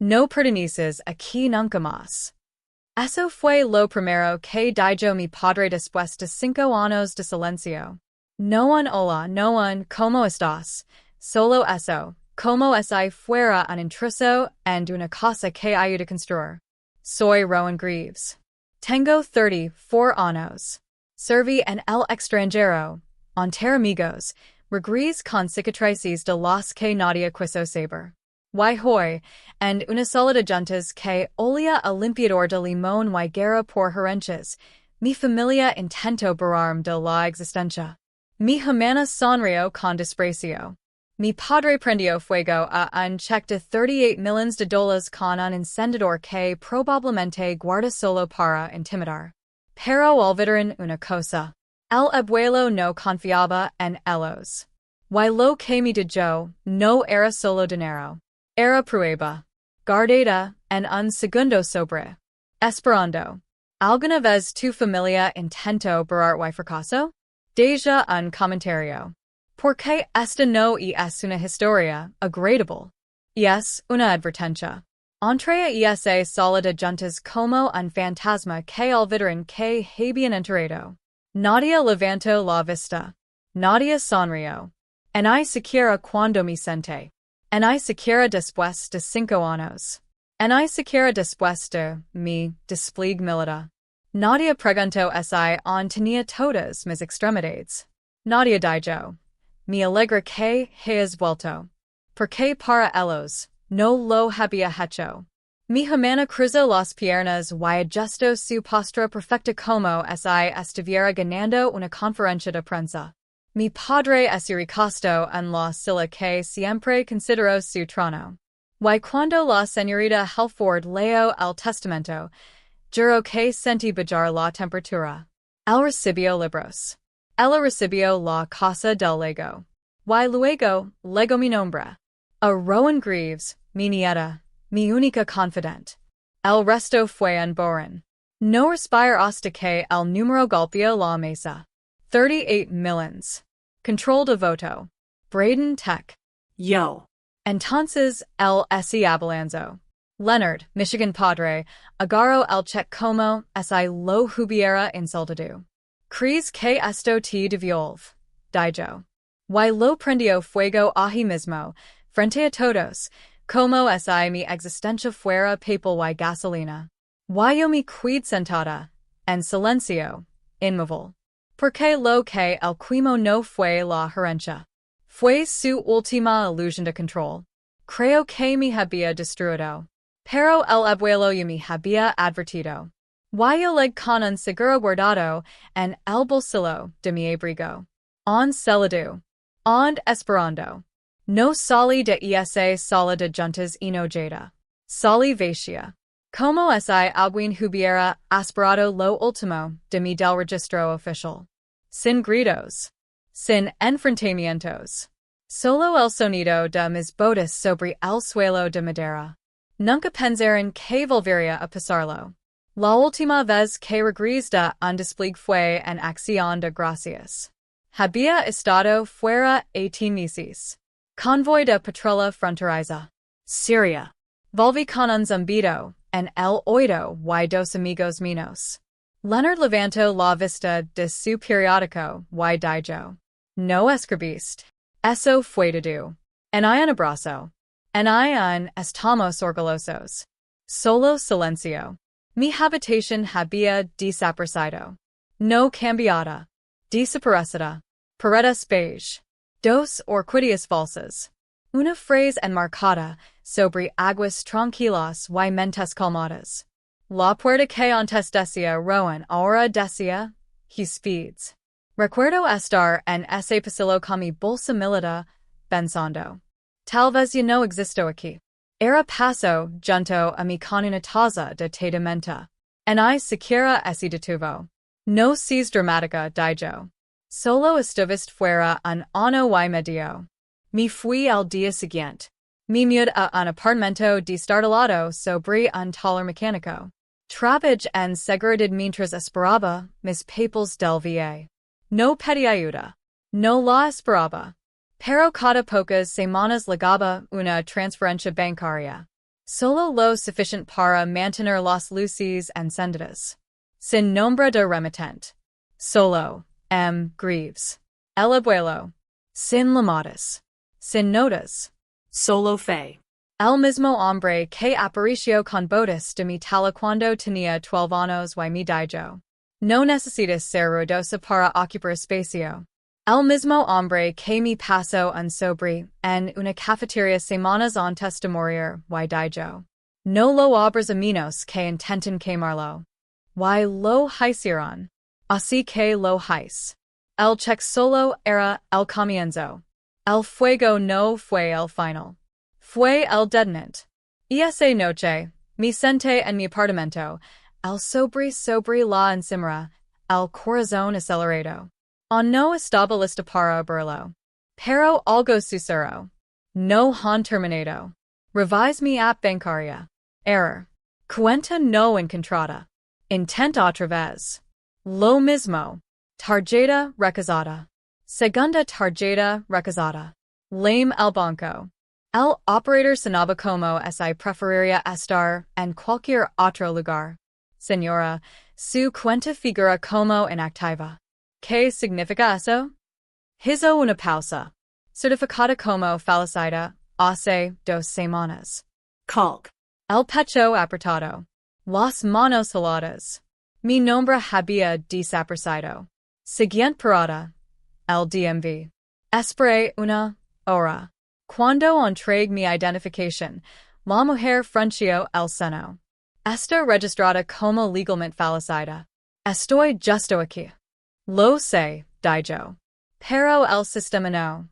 No perteneces aquí nunca más. Eso fue lo primero que dijo mi padre después de 5 años de silencio. No un hola, no un ¿cómo estás? Solo eso, como si fuera un intruso en una casa que ayuda a construir. Soy Rowan Greaves. Tengo 34 años. Serví en el extranjero, entre amigos, regres con cicatrices de las que nadie quiso saber. Y hoy, en una sala de juntas que olía a limpiador de limón y guerra por herencias, mi familia intentó borrarme de la existencia. Mi hermana sonrió con desprecio. Mi padre prendió fuego a un cheque de 38 millones de dólares con un encendedor que probablemente guarda solo para intimidar. Pero olvidaron una cosa. El abuelo no confiaba en ellos. Y lo que me dijo no era solo dinero. Era prueba. Guardada en un segundo sobre. Esperando. ¿Alguna vez tu familia intentó borrar y fracaso? Deja un comentario. Porque esta no es una historia agradable. Es una advertencia. Entre esa sala de juntas como un fantasma que olvidaron que habían enterrado. Nadie levantó la vista. Nadie sonrió. Ni siquiera cuando me senté. Ni siquiera después de 5 años. Ni siquiera después de mi despliegue militar. Nadie preguntó si aún tenía todas mis extremidades. Nadie dijo. Me alegra que hayas vuelto. Porque para ellos, no lo había hecho. Mi hermana cruzó las piernas y ajustó su postura perfecta como si estuviera ganando una conferencia de prensa. Mi padre se recostó en la silla que siempre consideró su trono. Y cuando la señorita Helford leyó el testamento, juró que sentí bajar la temperatura. Él recibió libros. Él recibió la casa del Lego. Y luego, Lego mi nombre. A Rowan Greaves, mi nieta, mi única confidente. El resto fue en borrón. No respirar hasta que el número golpeó la mesa. 38 millions. Control de voto. Braden Tech. Yo. Entonces, el S. Abelanzo. Leonard, Michigan Padre, agarró el cheque como si lo hubiera insultado. ¿Crees que esto te devuelve? Dijo. Y lo prendió fuego ahí mismo, frente a todos, como si mi existencia fuera papel y gasolina. Y yo me quedé sentada, en silencio, inmóvil. Porque lo que el quemó no fue la herencia. Fue su última ilusión de control. Creo que me había destruido. Pero el abuelo ya me había advertido. Y yo leg con un seguro guardado en el bolsillo de mi abrigo. On celudo. On esperando. No salí de esa sala de juntas enojada. Salí vacía. Como si alguien hubiera aspirado lo último de mi del registro oficial. Sin gritos. Sin enfrentamientos. Solo el sonido de mis botas sobre el suelo de madera. Nunca pensaron que volvería a pasarlo. La última vez que regresé de un despliegue fue en acción de gracias. Había estado fuera 18 meses. Convoy de patrulla fronteriza. Syria. Volví con un zumbido, en el oído y 2 amigos míos. Leonard levantó la vista de su periódico y dijo. No escribiste. Eso fue todo. En un abrazo. En un estamos orgullosos. Solo silencio. Mi habitación había desaparecido. No cambiada. Desaparecida. Paredes beige. 2 orquídeas falsas. Una frase enmarcada sobre aguas tranquilas y mentes calmadas. La puerta que antes decía Rowan ahora decía, he speeds. Recuerdo estar en ese pasillo con mi bolsa militar, pensando. Tal vez ya no existo aquí. Era paso junto a mi con una taza de té de menta. Ni siquiera ese detuvo. No seas dramática, dijo. Solo estuviste fuera un año y medio. Me fui al día siguiente. Me mudé a un apartamento destartalado sobre un taller mecánico. Trabajé en seguridad mientras esperaba mis papeles del VA. No pedí ayuda. No la esperaba. Pero cada pocas semanas llegaba una transferencia bancaria. Solo lo sufficient para mantener las luces encendidas. Sin nombre de remitent. Solo, grieves. El abuelo. Sin llamadas. Sin notas. Solo fe. El mismo hombre que apareció con botas de metal cuando tenía 12 años y mi dijo. No necesitas ser ruidosa para ocupar espacio. El mismo hombre que me pasó un sobre en una cafetería semanas antes de morir y dijo. No lo abras a menos que intenten quemarlo. Y lo hicieron. Así que lo hice. El cheque solo era el comienzo. El fuego no fue el final. Fue el detonante. Y esa noche, me senté en mi apartamento, el sobre la encimera, el corazón acelerado. No estaba lista para abrirlo. Pero algo sucedió. No han terminado. Revise mi app bancaria. Error. Cuenta no encontrada. Intenta otra vez. Lo mismo. Tarjeta recusada. Segunda tarjeta recusada. Lame el banco. El operator sonaba como si preferiría estar en cualquier otro lugar. Señora, su cuenta figura como inactiva. ¿Qué significa eso? Hizo una pausa. Certificada como fallecida hace 2 semanas. Calc. El pecho apretado. Las manos heladas. Mi nombre había desaparecido. Siguiente parada. El DMV. Esperé una hora. Cuando entregué mi identificación, la mujer frunció el seno. Está registrada como legalmente fallecida. Estoy justo aquí. Lo sé, dijo. Pero el sistema no.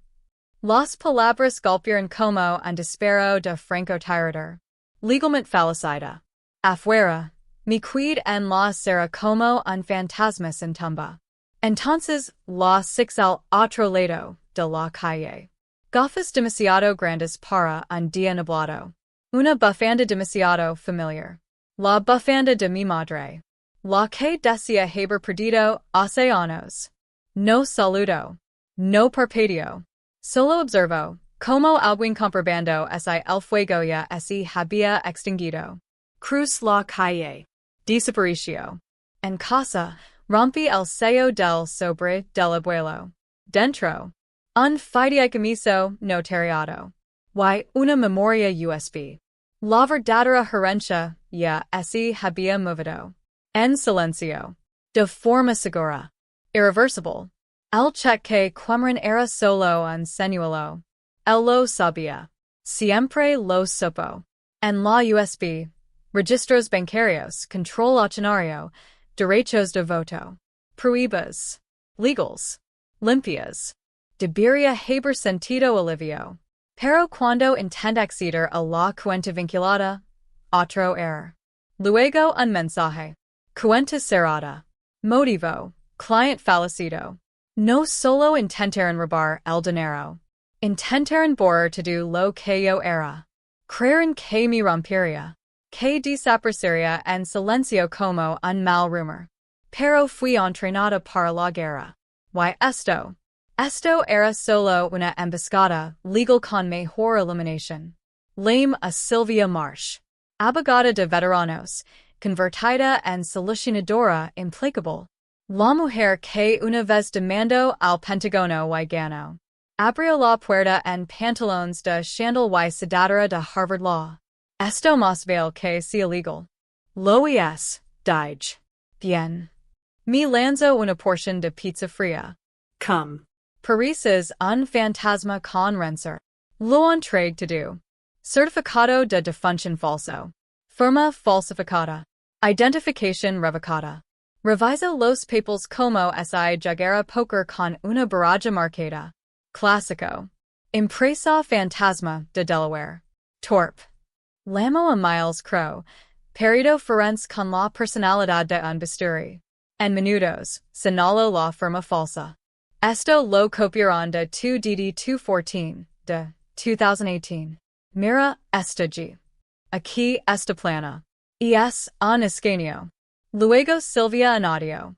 Las palabras golpearon como un disparo de francotirador. Legalmente fallecida. Afuera, mi quid en la acera como un fantasma sin tumba. Entonces, la six al otro lado de la calle. Gafas demasiado grandes para un día nublado. Una bufanda demasiado familiar. La bufanda de mi madre. La que decía haber perdido hace años. No saludo. No parpadeo. Solo observo, como alguien comprobando si el fuego ya se había extinguido. Cruz la calle. Desapareció. En casa, rompí el sello del sobre del abuelo. Dentro. Un fideicomiso notariado. Y una memoria USB. La verdadera herencia ya se había movido. En silencio. De forma segura. Irreversible. El cheque quemaron era solo un señuelo. Él lo sabía. Siempre lo supo. En la USB. Registros bancarios, control accionario, derechos de voto. Pruebas. Legals. Limpias. Debería haber sentido alivio. Pero cuando intenta acceder a la cuenta vinculada, otro error. Luego un mensaje. Cuenta cerrada. Motivo. Client fallecido. No solo intentaron robar el dinero. Intentaron borrar todo lo que yo era. Creyeron que me rompería. Que desaparecería en silencio como un mal rumor. Pero fui entrenada para la guerra. Y esto. Esto era solo una emboscada legal con mejor iluminación. Lame a Sylvia Marsh. Abogada de veteranos, convertida en solucionadora implacable. La mujer que una vez demandó al Pentágono y ganó. Abrió la puerta en pantalones de chandal y sudadera de Harvard Law. Esto más vale que sea legal. Lo es, dije. Bien. Me lanzo una porción de pizza fría. Come. Pareces un fantasma con renser. Lo entregue todo. Certificado de defunción falso. Firma falsificada. Identificación revocada. Reviso los papeles como si jugara poker con una baraja marcada. Clásico. Impresa fantasma de Delaware. Torp. Lamo a Miles Crow. Perito forense con la personalidad de un bisturi. En minutos, señaló la firma falsa. Esto lo copiaron de 2DD214, de 2018. Mira esta G. Aquí esta plana. Y es un escaneo. Luego Silvia en audio.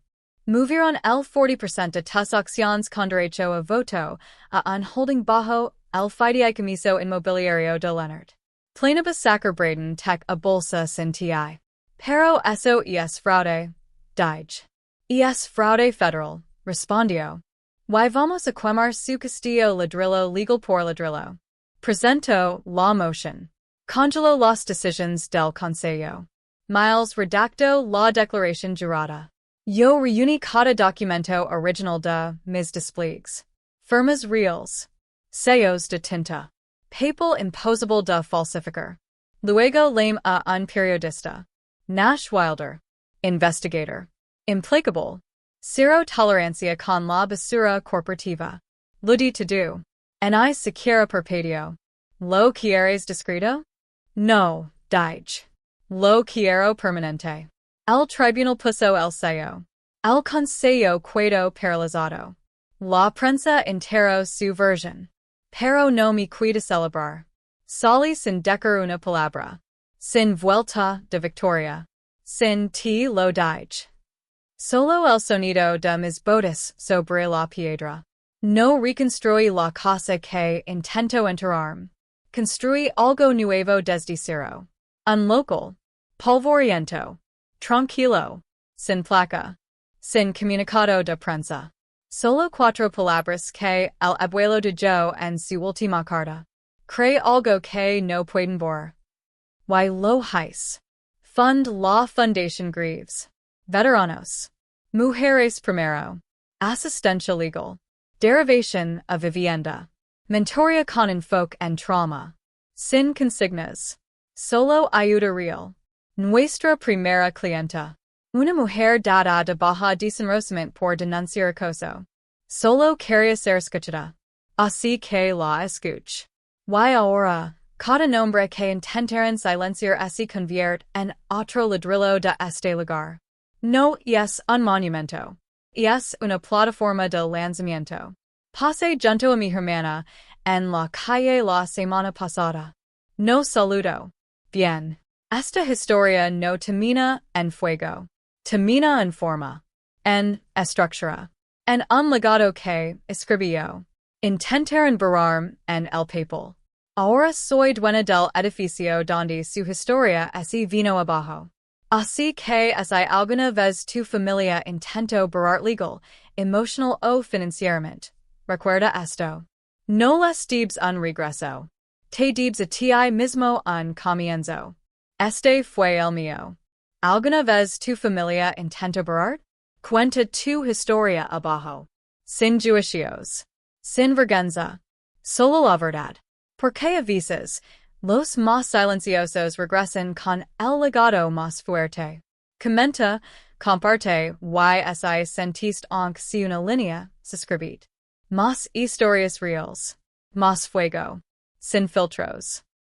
Movieron el 40% de tus acciones con derecho a voto a un holding bajo el fideicomiso inmobiliario de Leonard. Plenibus sacrobraden tec a bolsa sin ti. Pero eso es fraude, dige. Es fraude federal, respondio. Y vamos a quemar su castillo ladrillo legal por ladrillo. Presento la motion. Congelo las decisions del Consejo. Miles redacto la declaración jurada. Yo reuni cada documento original de mis despliegues. Firmas reales. Sellos de tinta. Papel imposible de falsificar. Luego lame a un periodista. Nash Wilder. Investigator. Implacable. Cero tolerancia con la basura corporativa. Ludi to do. Ni siquiera perpetuo. ¿Lo quieres discreto? No, dige. Lo quiero permanente. El tribunal puso el sello. El consejo quedó paralizado. La prensa enteró su versión. Pero no me cuida celebrar. Salí sin decir una palabra. Sin vuelta de victoria. Sin ti lo dige. Solo el sonido de mis botas sobre la piedra. No reconstruí la casa que intento enterrarme. Construí algo nuevo desde cero. Un local. Polvoriento. Tranquilo. Sin placa. Sin comunicado de prensa. Solo cuatro palabras que el abuelo dijo en su última carta. Cree algo que no pueden borrar. Y lo hice. Fund la fundación Greaves. Veteranos. Mujeres primero. Asistencia legal. Derivation of vivienda. Mentoría con enfoque en trauma. Sin consignas. Solo ayuda real. Nuestra primera clienta. Una mujer dada de baja desenrosamiento por denunciar acoso. Solo quería ser escuchada. Así que la escuch. Y ahora, cada nombre que intentaran silenciar se convierte en otro ladrillo de este lugar. No es un monumento. Es una plataforma de lanzamiento. Pasé junto a mi hermana en la calle la semana pasada. No saludo. Bien. Esta historia no termina en fuego. Termina en forma. En estructura. En un legado que escribió. Intentaron borrarme en el papel. Ahora soy dueña del edificio donde su historia se vino abajo. Así que si alguna vez tu familia intentó borrar legal, emotional o financieramente, recuerda esto. No les debes un regreso. Te debes a ti mismo un comienzo. Este fue el mío. ¿Alguna vez tu familia intentó borrar? Cuenta tu historia abajo. Sin juicios. Sin vergüenza. Solo la verdad. Porque a veces, los más silenciosos regresan con el legado más fuerte. Comenta, comparte y sentiste aunque si una línea, suscribit. Más historias reales. Más fuego. Sin filtros.